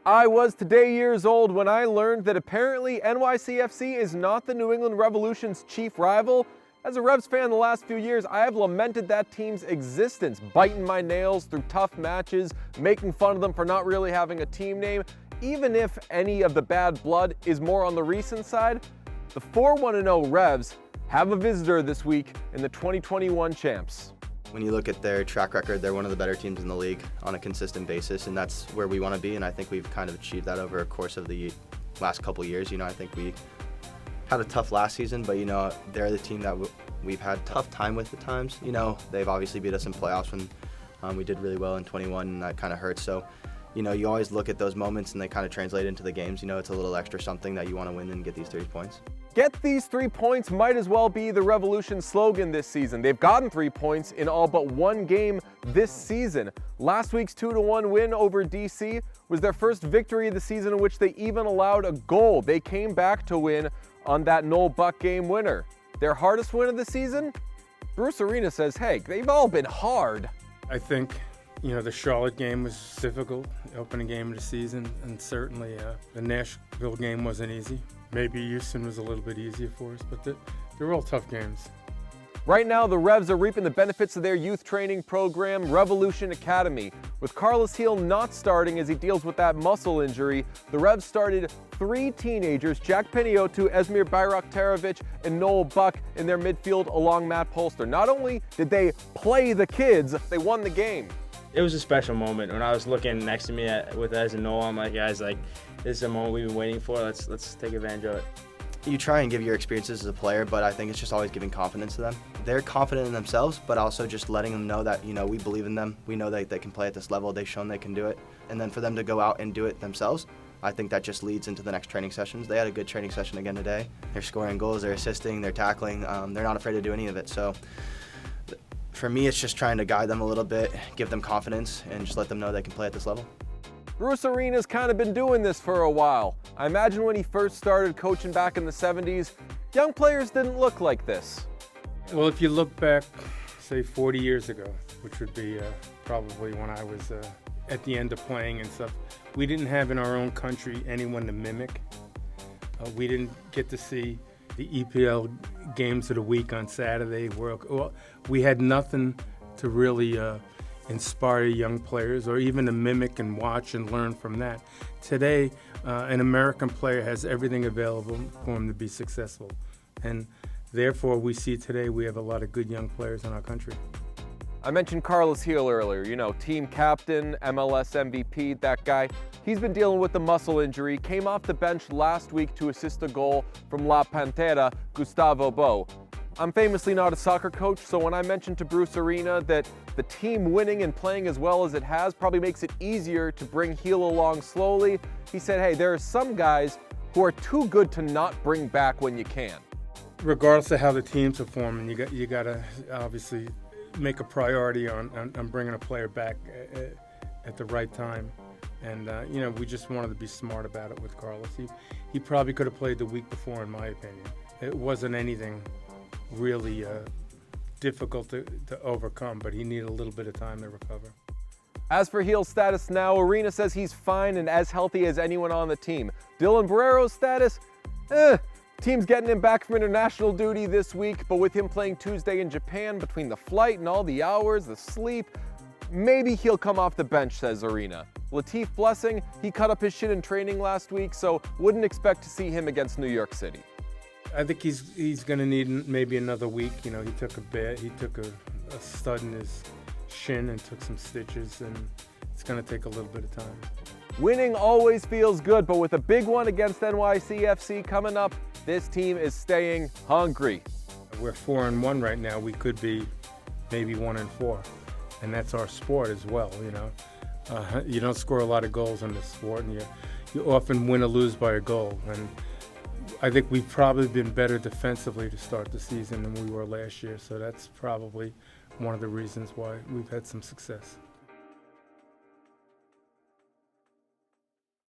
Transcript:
I was today years old when I learned that apparently NYCFC is not the New England Revolution's chief rival. As a Revs fan the last few years, I have lamented that team's existence, biting my nails through tough matches, making fun of them for not really having a team name. Even if any of the bad blood is more on the recent side, the 4-1-0 Revs have a visitor this week in the 2021 champs. When you look at their track record, they're one of the better teams in the league on a consistent basis, and that's where we want to be, and I think we've kind of achieved that over the course of the last couple years. I think we had a tough last season, but they're the team that we've had tough time with at times. They've obviously beat us in playoffs when we did really well in 21, and that kind of hurts. So, you always look at those moments and they kind of translate into the games. It's a little extra something that you want to win and get these 3 points. Get these 3 points might as well be the Revolution's slogan this season. They've gotten 3 points in all but one game this season. Last week's 2-1 win over DC was their first victory of the season in which they even allowed a goal. They came back to win on that Noel Buck game winner. Their hardest win of the season? Bruce Arena says, hey, they've all been hard. I think, the Charlotte game was difficult, the opening game of the season, and certainly the Nashville game wasn't easy. Maybe Houston was a little bit easier for us, but they're all tough games. Right now, the Revs are reaping the benefits of their youth training program, Revolution Academy. With Carlos Heel not starting as he deals with that muscle injury, the Revs started 3 teenagers, Jack Peniotu, Esmir Bayraktarovic, and Noel Buck in their midfield along Matt Polster. Not only did they play the kids, they won the game. It was a special moment. When I was looking next to me with Ez and Noel, I'm like, guys, this is a moment we've been waiting for. Let's take advantage of it. You try and give your experiences as a player, but I think it's just always giving confidence to them. They're confident in themselves, but also just letting them know that, we believe in them. We know that they can play at this level. They've shown they can do it. And then for them to go out and do it themselves, I think that just leads into the next training sessions. They had a good training session again today. They're scoring goals, they're assisting, they're tackling. They're not afraid to do any of it. So for me, it's just trying to guide them a little bit, give them confidence, and just let them know they can play at this level. Bruce Arena's kind of been doing this for a while. I imagine when he first started coaching back in the 70s, young players didn't look like this. Well, if you look back, say 40 years ago, which would be probably when I was at the end of playing and stuff, we didn't have in our own country anyone to mimic. We didn't get to see the EPL games of the week on Saturday. We had nothing to really inspire young players or even to mimic and watch and learn from that. Today, an American player has everything available for him to be successful. And therefore, we see today we have a lot of good young players in our country. I mentioned Carlos Heel earlier, team captain, MLS MVP, that guy. He's been dealing with the muscle injury, came off the bench last week to assist a goal from La Pantera, Gustavo Bo. I'm famously not a soccer coach, so when I mentioned to Bruce Arena that the team winning and playing as well as it has probably makes it easier to bring Heel along slowly, he said, hey, there are some guys who are too good to not bring back when you can. Regardless of how the teams are forming, you got to obviously make a priority on bringing a player back at the right time. And, we just wanted to be smart about it with Carlos. He probably could have played the week before, in my opinion. It wasn't anything really difficult to overcome, but he needed a little bit of time to recover. As for Heel's status now, Arena says he's fine and as healthy as anyone on the team. Dylan Barrios' status? Team's getting him back from international duty this week, but with him playing Tuesday in Japan, between the flight and all the hours, the sleep, maybe he'll come off the bench, says Arena. Latif Blessing, he cut up his shin in training last week, so wouldn't expect to see him against New York City. I think he's going to need maybe another week. He took a stud in his shin and took some stitches, and it's going to take a little bit of time. Winning always feels good, but with a big one against NYCFC coming up, this team is staying hungry. We're 4-1 right now. We could be maybe 1-4, and that's our sport as well. You don't score a lot of goals in this sport, and you often win or lose by a goal. And I think we've probably been better defensively to start the season than we were last year, so that's probably one of the reasons why we've had some success.